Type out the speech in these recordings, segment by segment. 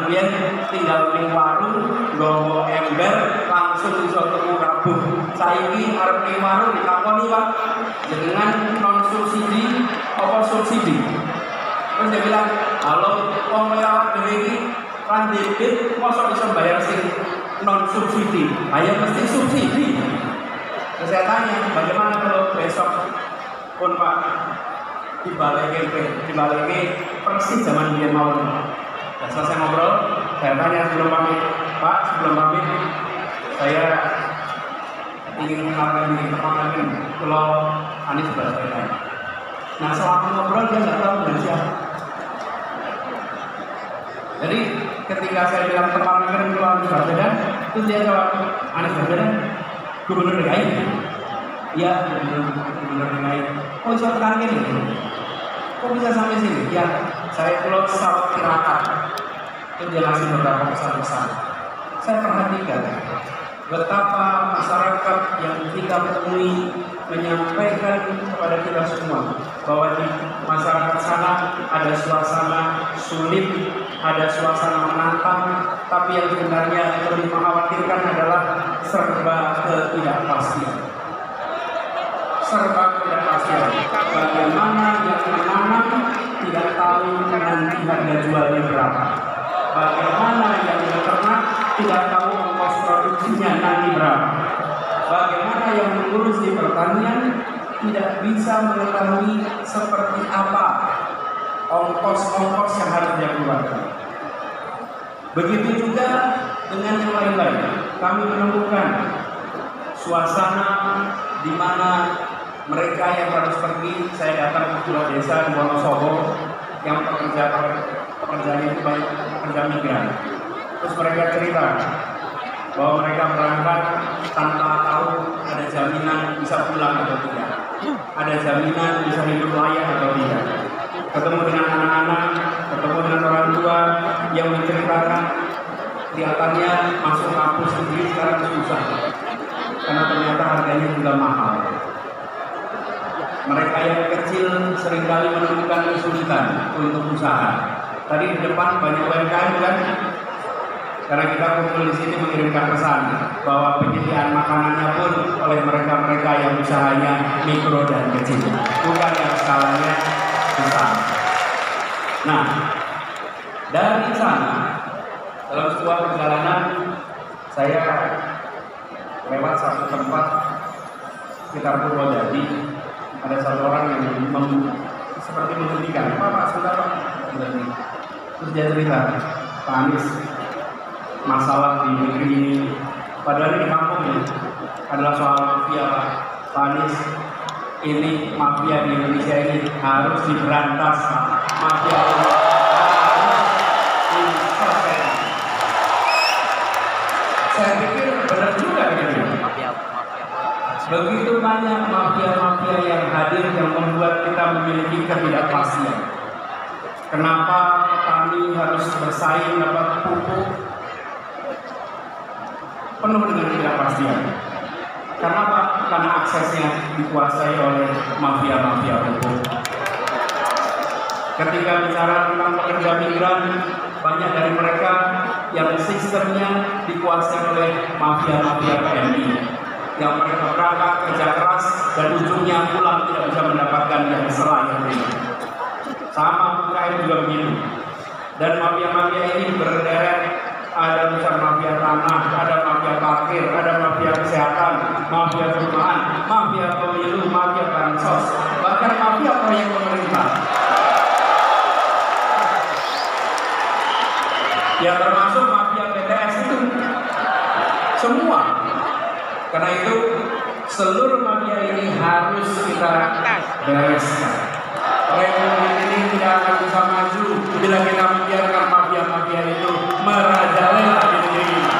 biyen tinggal ning warung nggawa ember langsung iso tuku rabuk. Saiki arep ning warung ditakoni, Pak, jenengan non subsidi apa subsidi? Terus dia bilang, halo, wong kaya dhewe iki kan debit mosok iso bayar sing non subsidi. Ayo mesti subsidi. Terus saya tanya, bagaimana kalau besok pun Pak dibalik persis zaman dia mau. Dan selesai ngobrol, saya tanya sebelum pamit, Pak, sebelum pamit saya ingin mengenalkan diri teman-teman kalau Anies Baswedan. Nah, selama ngobrol dia nggak tahu dari siapa. Jadi ketika saya bilang teman-teman kalau Anies Baswedan, itu dia jawab, Anies Baswedan Gubernur DKI. Iya, Gubernur DKI. Oh, bisa tekan ini. Kok bisa sampai sini? Ya, saya pulau Sawah Tirakat. Itu dia ngasih beberapa pesan-pesan. Saya perhatikan betapa masyarakat yang kita temui menyampaikan kepada kita semua bahwa di masyarakat sana ada suasana sulit, ada suasana menantang, tapi yang sebenarnya lebih mengkhawatirkan adalah serba ketidakpastian. Serba ketidakpastian. Bagaimana yang menanam tidak tahu nanti harga jualnya berapa. Bagaimana yang beternak tidak tahu ongkos produksinya nanti berapa. Bagaimana yang mengurus di pertanian tidak bisa mengetahui seperti apa ongkos-ongkos yang harus dia keluarkan. Begitu juga dengan yang lain-lain. Kami menemukan suasana di mana mereka yang harus pergi, saya datang ke sebuah desa di Wonosobo yang pekerjaan itu banyak pekerja migran. Terus mereka cerita bahwa mereka berangkat tanpa tahu ada jaminan bisa pulang atau tidak, ada jaminan bisa hidup layak atau tidak. Ketemu dengan anak-anak, ketemu dengan orang tua yang menceritakan kelihatannya masuk kampus sendiri sekarang susah karena ternyata harganya juga mahal. Mereka yang kecil seringkali menemukan kesulitan untuk usaha. Tadi di depan banyak UMKM kan? Karena kita kumpul di sini mengirimkan pesan bahwa penyediaan makanannya pun oleh mereka-mereka yang usahanya mikro dan kecil, bukan yang skalanya besar. Nah, dari sana dalam sebuah perjalanan saya lewat satu tempat sekitar Purwodadi. Ada satu orang yang seperti menghentikan, Pak, sudah Pak. Terus dia cerita, Pak Anies, masalah di negeri ini, padahal di kampung ini adalah soal mafia, Pak Anies. Ini mafia di Indonesia ini harus diberantas, mafia ini harus diselesaikan. Saya pikir benar juga gitu. Begitu banyak mafia-mafia yang hadir yang membuat kita memiliki ketidakpastian. Kenapa petani harus bersaing dapat pupuk? Penuh dengan ketidakpastian. Kenapa? Karena aksesnya dikuasai oleh mafia-mafia pupuk. Ketika bicara tentang pekerja migran, banyak dari mereka yang sistemnya dikuasai oleh mafia-mafia PMI. Yang mereka berangkat kerja keras dan ujungnya pulang tidak bisa mendapatkan yang selain ini. Sama UKM juga begitu. Dan mafia-mafia ini berderet, ada besar mafia tanah, ada mafia parkir, ada mafia kesehatan, mafia perumahan, mafia pemilu, mafia bansos, bahkan mafia proyek pemerintah. Ya termasuk mafia BTS itu semua. Karena itu seluruh mafia ini harus kita bereskan. Republik ini tidak akan bisa maju bila kita membiarkan mafia-mafia itu merajalela di negeri ini.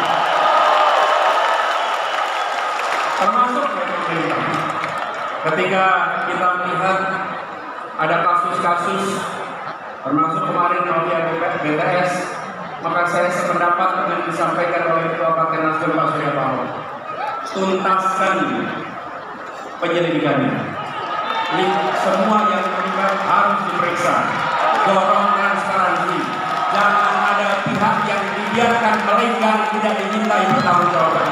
Termasuk pemerintah. Ketika kita melihat ada kasus-kasus, termasuk kemarin mafia BTS, maka saya sependapat dengan disampaikan oleh Ketua Partai Nasdem Pak Surya Paloh. Tuntaskan penyelidikannya. Semua yang terlibat harus diperiksa. Dorong transparansi. Jangan ada pihak yang biarkan melenggang, tidak dimintai pertanggungjawaban.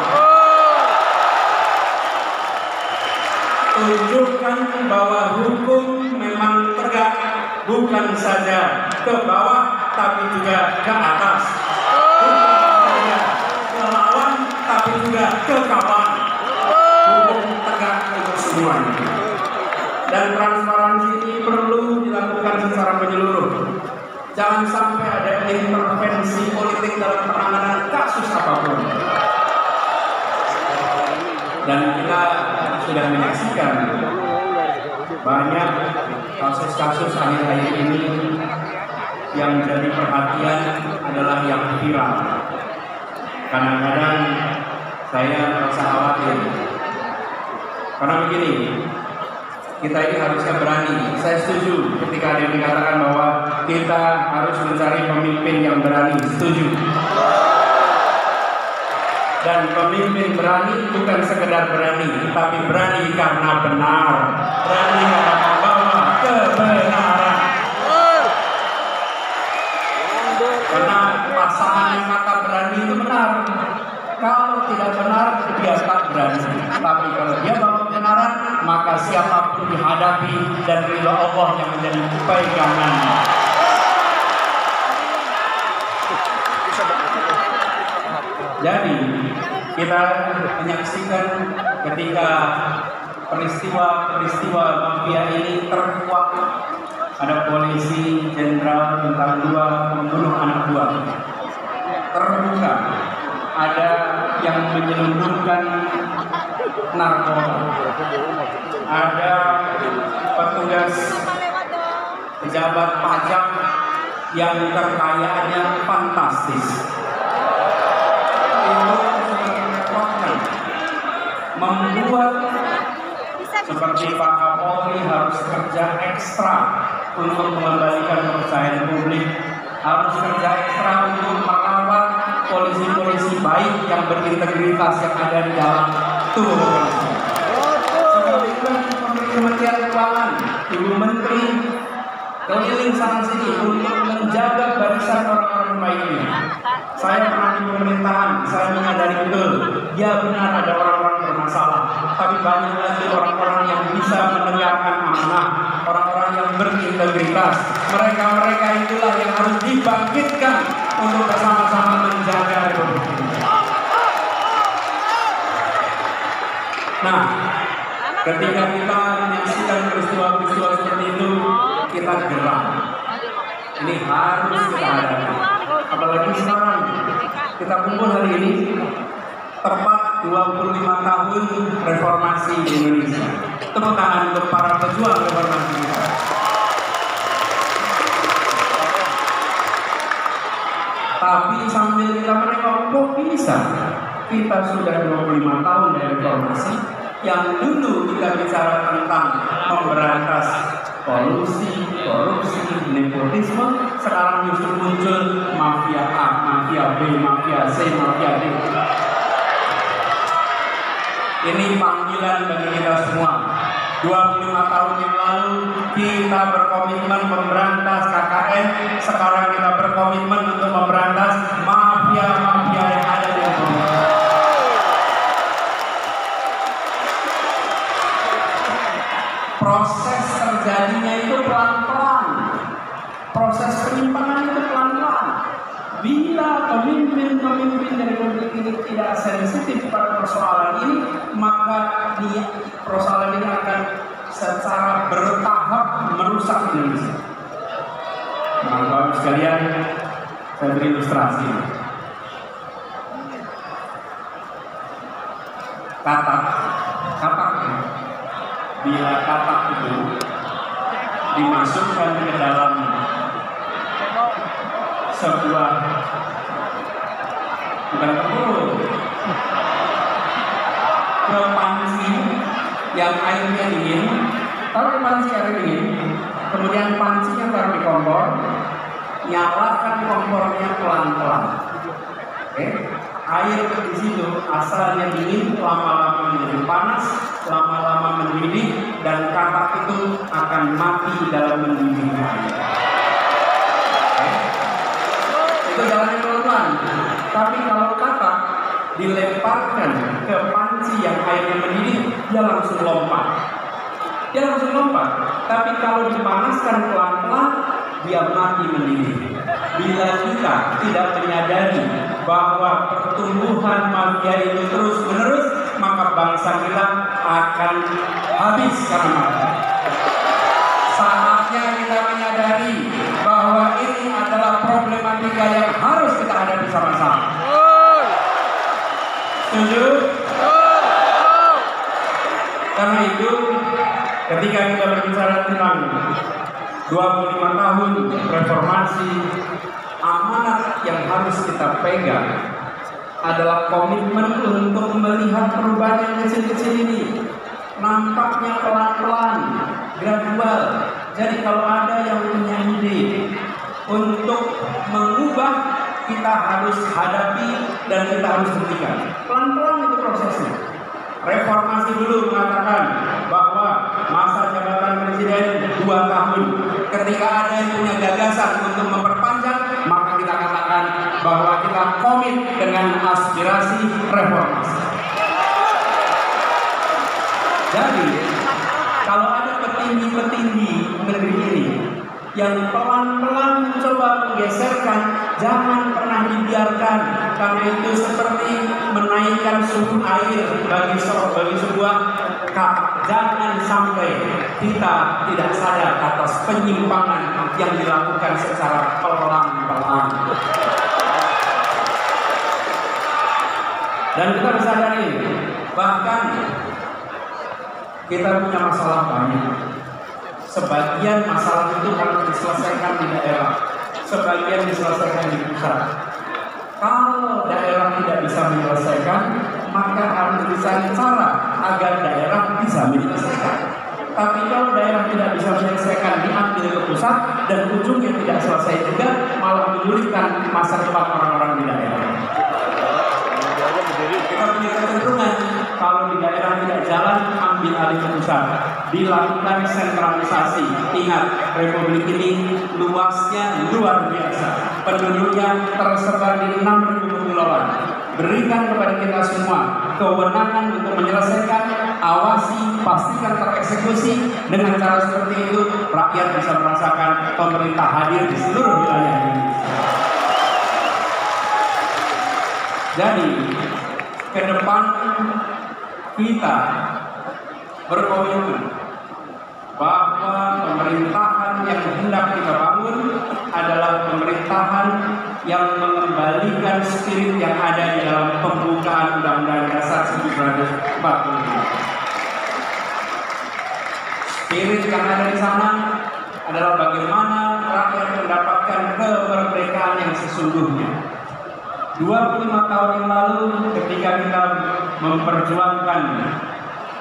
Tunjukkan bahwa hukum memang tegak, bukan saja ke bawah tapi juga ke atas, bukan saja ke lawan tapi juga ke kawan. Hukum tegak untuk semuanya. Dan transparansi ini perlu dilakukan secara menyeluruh. Jangan sampai ada intervensi politik dalam penanganan kasus apapun. Dan kita sudah menyaksikan banyak kasus-kasus akhir-akhir ini yang menjadi perhatian adalah yang viral. Kadang-kadang saya merasa khawatir. Karena begini, kita ini harusnya berani. Saya setuju ketika ada yang dikatakan bahwa kita harus mencari pemimpin yang berani. Setuju. Dan pemimpin berani bukan sekedar berani, tapi berani karena benar, berani karena membawa kebenaran. Karena pasangan yang kata berani itu benar. Kalau tidak benar, dia tak berani. Tapi kalau dia bawa kebenaran, maka siapapun dihadapi dan ridha Allah yang menjadi pegangannya. Jadi kita menyaksikan ketika peristiwa mafia ini terkuak, ada polisi jenderal bintang 2 membunuh anak buah. Terbuka ada yang menyelundupkan narkoba, ada petugas pejabat pajak yang kekayaannya fantastis. Membuat seperti Pak Kapolri harus kerja ekstra untuk mengembalikan kepercayaan publik, harus kerja ekstra untuk merawat polisi-polisi baik yang berintegritas yang ada di dalam tubuh polisi. Seperti itu Kementerian Keuangan, Ibu Menteri keliling sana sini untuk menjaga barisan orang-orang baik ini. Saya pernah di pemerintahan, saya menyadari betul, ya benar ada orang-orang bermasalah, tapi banyak lagi orang-orang yang bisa menegakkan amanah, orang-orang yang berintegritas. Mereka itulah yang harus dibangkitkan untuk bersama-sama menjaga Republik ini. Nah, ketika kita menyaksikan peristiwa-peristiwa seperti itu, kita gerak. Ini harus kita hadapi. Apalagi sekarang kita kumpul hari ini tepat 25 tahun reformasi di Indonesia. Tepuk tangan untuk para pejuang reformasi kita. Tapi sambil kita menengok, kok bisa kita sudah 25 tahun dari reformasi, yang dulu kita bicara tentang memberantas kolusi, korupsi, nepotisme, sekarang justru muncul mafia A, mafia B, mafia C, mafia D. Ini panggilan bagi kita semua. 25 tahun yang lalu kita berkomitmen memberantas KKN, sekarang kita berkomitmen untuk memberantas mafia-mafia yang ada di Indonesia. Proses terjadinya itu pelan-pelan. Proses penyimpangan itu pelan-pelan. Bila pemimpin-pemimpin dari Republik ini tidak sensitif pada persoalan ini, maka persoalan ini akan secara bertahap merusak Indonesia. Nah, Bapak sekalian, saya beri ilustrasi. Katak. Bila katak itu dimasukkan ke dalam sebuah ke panci yang airnya dingin, taruh di panci air dingin, kemudian pancinya taruh di kompor, nyalakan kompornya pelan-pelan. Oke, air di situ asalnya dingin, lama-lama menjadi panas, lama-lama mendidih, dan katak itu akan mati dalam mendidihnya. Oke, itu jalannya pelan-pelan. dilemparkan ke panci yang airnya mendidih, dia langsung lompat. Tapi kalau dipanaskan pelan-pelan, dia mati mendidih. Bila kita tidak menyadari bahwa pertumbuhan mafia itu terus-menerus, maka bangsa kita akan habis karena mati. Saatnya kita menyadari bahwa ini adalah problematika yang harus kita hadapi sama-sama. Setuju? Karena itu, ketika kita berbicara tentang 25 tahun reformasi, amanat yang harus kita pegang adalah komitmen untuk melihat perubahan yang kecil-kecil ini. Nampaknya pelan-pelan, gradual. Jadi kalau ada yang punya ide untuk mengubah, kita harus hadapi dan kita harus hentikan. Pelan-pelan itu prosesnya. Reformasi dulu mengatakan bahwa masa jabatan presiden 2 tahun. Ketika ada yang punya gagasan untuk memperpanjang, maka kita katakan bahwa kita komit dengan aspirasi reformasi. Jadi, kalau ada petinggi-petinggi negeri ini yang pelan-pelan mencoba menggeserkan, jangan pernah dibiarkan, karena itu seperti menaikkan suhu air bagi sebuah cup. Jangan sampai kita tidak sadar atas penyimpangan yang dilakukan secara pelan-pelan. Dan kita harus sadari, bahkan kita punya masalah banyak. Sebagian masalah itu harus diselesaikan di daerah, sebagian diselesaikan di pusat. Kalau daerah tidak bisa menyelesaikan, maka harus dicari cara agar daerah bisa menyelesaikan. Tapi kalau daerah tidak bisa menyelesaikan, diambil ke pusat dan ujungnya tidak selesai juga, malah menyulitkan masa depan orang-orang di daerah. Kita punya kecenderungan kalau di daerah tidak jalan, ambil alih ke pusat, dilakukan sentralisasi. Ingat, republik ini luasnya luar biasa, penduduknya tersebar di 6.000 kepulauan. Berikan kepada kita semua kewenangan untuk menyelesaikan, awasi, pastikan tereksekusi. Dengan cara seperti itu, rakyat bisa merasakan pemerintah hadir di seluruh wilayah Indonesia. Jadi, ke depan kita berkomitmen bahwa pemerintahan yang hendak kita bangun adalah pemerintahan yang mengembalikan spirit yang ada di dalam pembukaan Undang-Undang Dasar 1945. Spirit yang ada di sana adalah bagaimana rakyat mendapatkan kemerdekaan yang sesungguhnya. 25 tahun yang lalu ketika kita memperjuangkan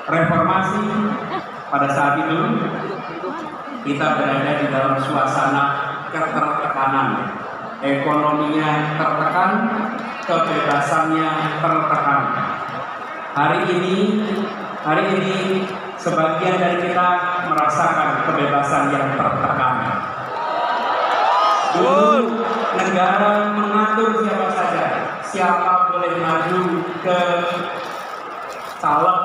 reformasi, pada saat itu kita berada di dalam suasana ketertekanan. Ekonominya tertekan, kebebasannya tertekan. Hari ini sebagian dari kita merasakan kebebasan yang tertekan. Dulu negara mengatur siapa saja, siapa boleh maju ke caleg,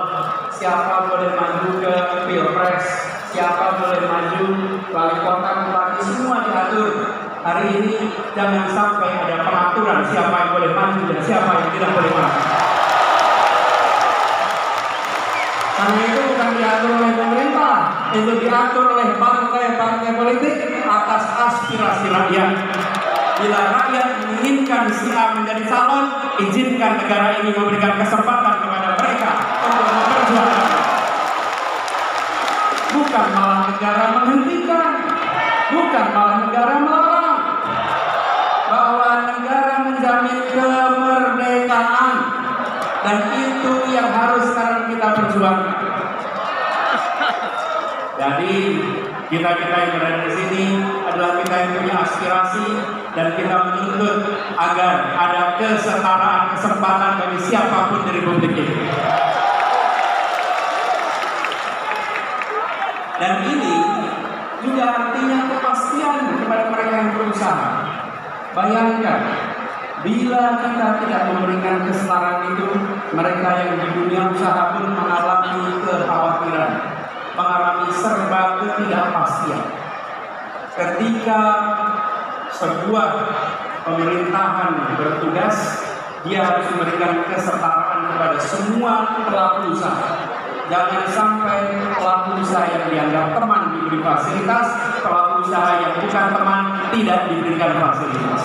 siapa boleh maju ke pilpres, siapa boleh maju wali kota, bupati, semua diatur. Hari ini jangan sampai ada pengaturan siapa yang boleh maju dan siapa yang tidak boleh maju. Karena itu bukan diatur oleh pemerintah, itu diatur oleh partai-partai politik atas aspirasi rakyat. Bila rakyat menginginkan si A menjadi calon, izinkan negara ini memberikan kesempatan kepada mereka untuk memperjuangkan. Bukan malah negara menghentikan, bukan malah negara melarang. Bahwa negara menjamin kemerdekaan, dan itu yang harus sekarang kita perjuangkan. Jadi kita yang berada di sini adalah kita yang punya aspirasi, dan kita menuntut agar ada kesetaraan kesempatan bagi siapapun di republik ini. Dan ini juga artinya kepastian kepada mereka yang berusaha. Bayangkan Bila kita tidak memberikan kesetaraan itu, mereka yang di dunia usaha pun mengalami kekhawatiran, mengalami serba ketidakpastian. Ketika sebuah pemerintahan bertugas, dia harus memberikan kesetaraan kepada semua pelaku usaha. Jangan sampai pelaku usaha yang dianggap teman diberi fasilitas, pelaku usaha yang bukan teman tidak diberikan fasilitas.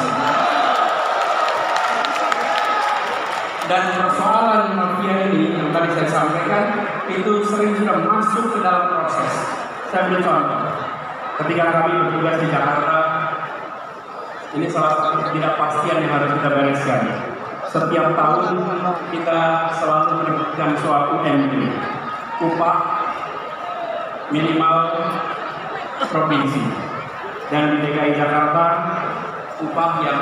Dan persoalan mafia ini yang tadi saya sampaikan itu sering sudah masuk ke dalam proses. Saya beri contoh. Ketika kami bertugas di Jakarta, ini salah satu ketidakpastian yang harus kita bereskan. Setiap tahun kita selalu menyebutkan soal UMP, upah minimal provinsi. Dan di DKI Jakarta, upah yang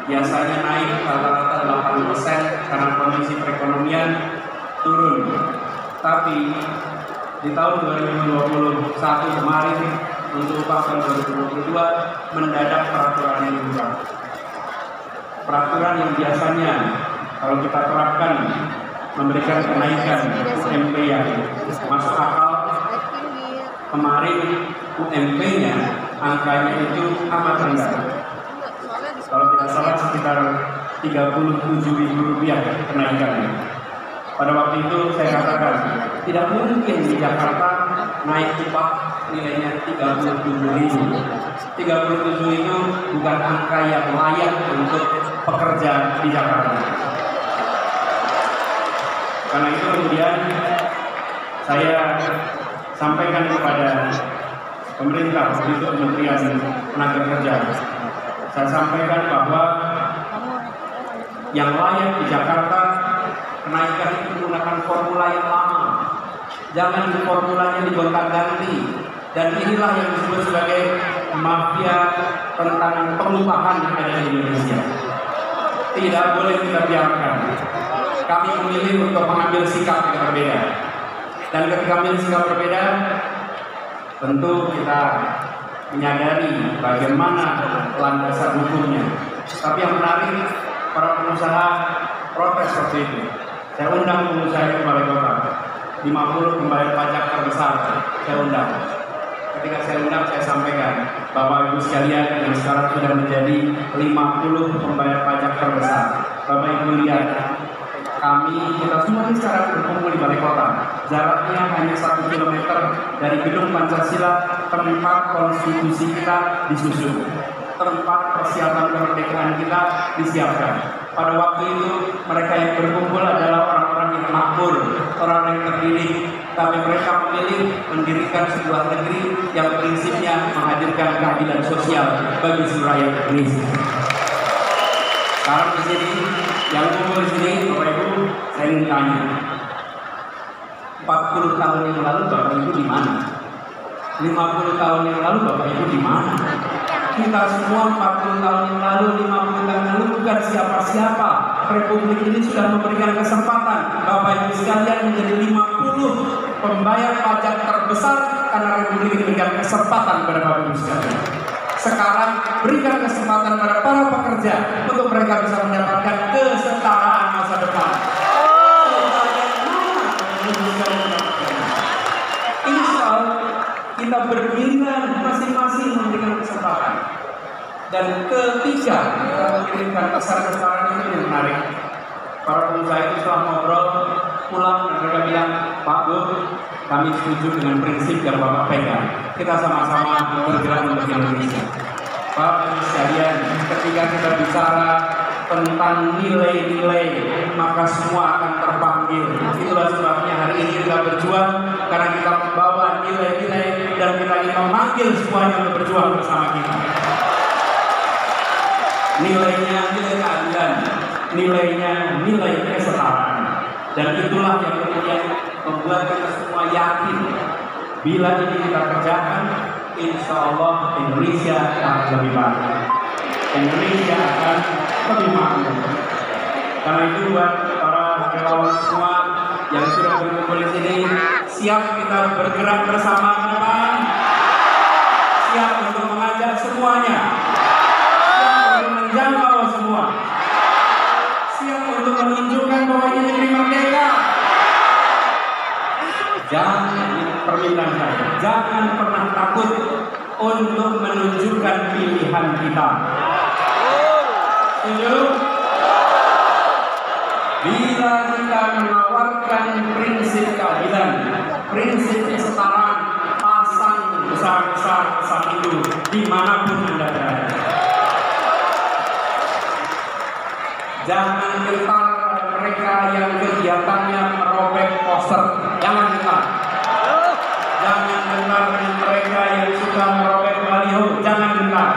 biasanya naik rata-rata 8% karena kondisi perekonomian turun. Tapi di tahun 2021 kemarin untuk upah tahun 2022 mendadak peraturan yang berubah. Peraturan yang biasanya kalau kita terapkan memberikan kenaikan UMP yang masuk akal, kemarin UMP-nya angkanya itu amat rendah. Kalau tidak salah sekitar Rp37.000 kenaikannya. Pada waktu itu saya katakan tidak mungkin di Jakarta naik upah nilainya 37.000. 37 itu bukan angka yang layak untuk pekerja di Jakarta. Karena itu kemudian saya sampaikan kepada pemerintah untuk Kementerian Tenaga Kerja. Saya sampaikan bahwa yang layak di Jakarta kenaikan itu menggunakan formula yang lama. Jangan formulanya digonta-ganti. Dan inilah yang disebut sebagai mafia tentang pengupahan yang ada di Indonesia. Tidak boleh kita biarkan. Kami memilih untuk mengambil sikap yang berbeda. Dan ketika mengambil sikap berbeda, tentu kita menyadari bagaimana landasan hukumnya. Tapi yang menarik, para pengusaha protes seperti itu. Saya undang pengusaha di Balai Kota, 50 pembayar pajak terbesar, saya undang. Ketika saya undang, saya sampaikan Bapak Ibu sekalian yang sekarang sudah menjadi 50 pembayar pajak terbesar. Bapak Ibu lihat, kita semua ini sekarang berkumpul di Balai Kota. Jaraknya hanya 1 km dari gedung Pancasila, tempat konstitusi kita disusun, tempat persiapan kemerdekaan kita disiapkan. Pada waktu itu mereka yang berkumpul adalah orang-orang yang makmur, orang yang terdidik, tapi mereka memilih mendirikan sebuah negeri yang prinsipnya menghadirkan keadilan sosial bagi seluruh rakyat Indonesia. Sekarang di sini, yang kumpul di sini, Bapak Ibu, saya ingin tanya, 40 tahun yang lalu Bapak Ibu di mana? 50 tahun yang lalu Bapak Ibu di mana? Kita semua 40 tahun yang lalu, 50 tahun yang lalu bukan siapa-siapa. Republik ini sudah memberikan kesempatan Bapak Ibu sekalian menjadi 50 pembayar pajak terbesar karena Republik ini memberikan kesempatan kepada Bapak Ibu sekalian. Sekarang berikan kesempatan pada para pekerja untuk mereka bisa mendapatkan kesetaraan masa depan. Ini soal kita bergiliran masing-masing memberikan kesempatan. Dan ketiga, kita mengirimkan kesetaraan ini yang menarik. Para pengusaha itu setelah ngobrol pulang dan mereka bilang, Pak Bu, kami setuju dengan prinsip yang Bapak pegang. Kita sama-sama bergerak untuk Indonesia. Bapak Ibu sekalian, ketika kita bicara tentang nilai-nilai, maka semua akan terpanggil. Itulah sebabnya hari ini kita berjuang karena kita membawa nilai-nilai dan kita ingin memanggil semuanya untuk berjuang bersama kita. Nilainya nilai keadilan, nilainya nilai kesetaraan. Dan itulah yang kemudian membuat kita semua yakin bila ini kita kerjakan, insya Allah Indonesia akan lebih baik. Indonesia akan lebih makmur. Karena itu buat para relawan semua yang sudah berkumpul di sini, siap kita bergerak bersama ke depan, siap untuk mengajak semuanya, siap untuk menjangkau semua. Jangan, permintaan saya, jangan pernah takut untuk menunjukkan pilihan kita. Setuju? Bila kita menawarkan prinsip keadilan, prinsip kesetaraan, pasang besar-besar pesan itu dimanapun Anda berada. Jangan gentar pada mereka yang kegiatannya merobek poster. Jangan gentar. Jangan gentar dengan mereka yang suka merobek baliho. Jangan gentar.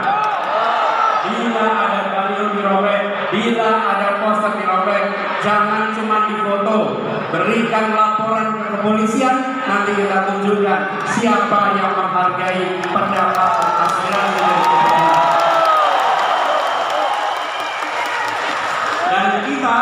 Bila ada baliho dirobek, bila ada poster dirobek, jangan cuma difoto. Berikan laporan ke kepolisian. Nanti kita tunjukkan siapa yang menghargai pendapat dan aspirasi dari kepolisian. Dan kita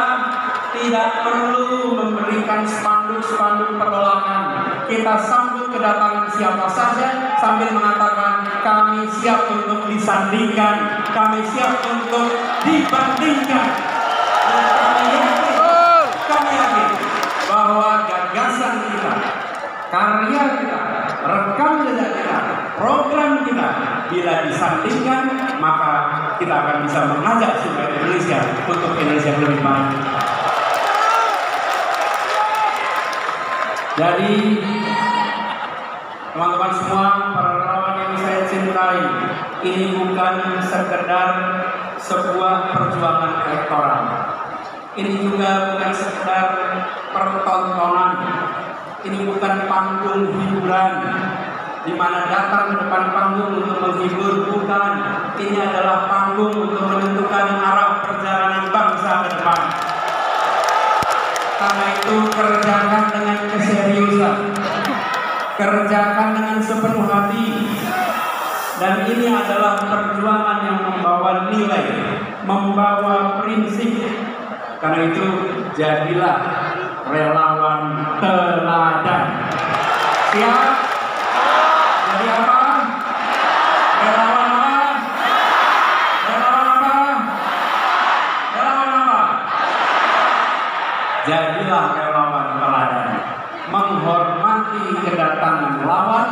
tidak perlu memberikan spanduk-spanduk penolakan. Kita sambut kedatangan siapa saja sambil mengatakan kami siap untuk disandingkan, kami siap untuk dibandingkan. Dan kami yakin bahwa gagasan kita, karya kita, rekam jejak kita, program kita, bila disandingkan, maka kita akan bisa mengajak supaya Indonesia untuk Indonesia yang lebih baik. Jadi teman-teman semua, para relawan yang saya cintai, ini bukan sekedar sebuah perjuangan elektoral. Ini juga bukan sekedar pertontonan. Ini bukan panggung hiburan di mana datang ke depan panggung untuk menghibur, bukan. Ini adalah panggung untuk menentukan arah perjalanan bangsa ke depan. Karena itu kerjakan dengan keseriusan, kerjakan dengan sepenuh hati, dan ini adalah perjuangan yang membawa nilai, membawa prinsip. Karena itu jadilah relawan teladan. Siap? Jadi apa? Relawan apa? Relawan apa? Relawan apa? Jadilah relawan teladan. Menghormati kedatangan lawan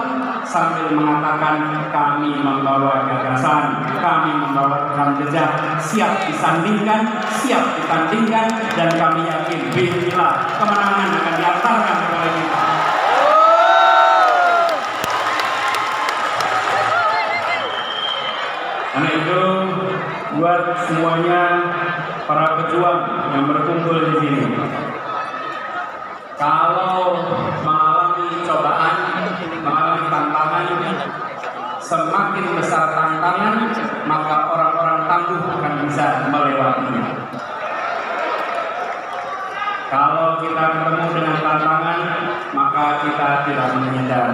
sambil mengatakan kami membawa gagasan, kami membawa rekam jejak, siap disandingkan, siap ditandingkan, dan kami yakin bila kemenangan akan diantarkan kepada kita. Karena itu buat semuanya para pejuang yang berkumpul di sini, kalau mengalami cobaan, mengalami tantangan, semakin besar tantangan, maka orang-orang tangguh akan bisa melewatinya. Kalau kita ketemu dengan tantangan, maka kita tidak menghindar.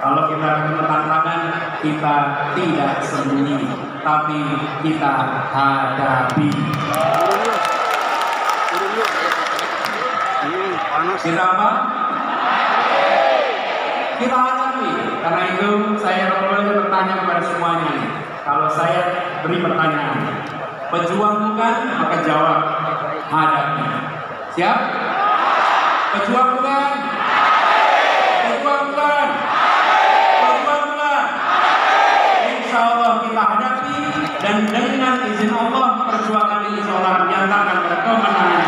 Kalau kita ketemu tantangan, kita tidak sembunyi, tapi kita hadapi. Kita apa? Kita hadapi. Karena itu saya boleh bertanya kepada semuanya. Kalau saya beri pertanyaan, pejuang bukan, maka jawab hadapi. Siap? Pejuang bukan? Pejuang bukan? Pejuang bukan? Insya Allah kita hadapi, dan dengan izin Allah perjuangan ini insya Allah menyatakan kemenangan.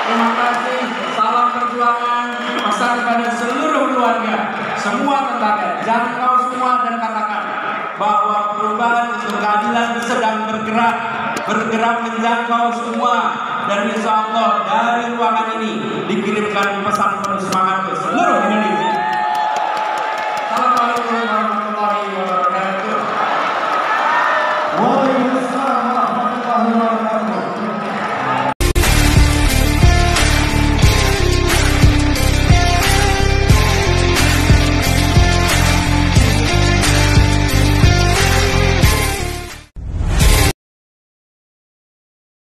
Terima kasih, salam perjuangan, pesan kepada seluruh keluarga, semua tetangga, jangkau semua dan katakan bahwa perubahan untuk keadilan sedang bergerak menjangkau semua, dan insya Allah dari ruangan ini dikirimkan pesan penuh semangat ke seluruh Indonesia. Assalamualaikum warahmatullahi wabarakatuh.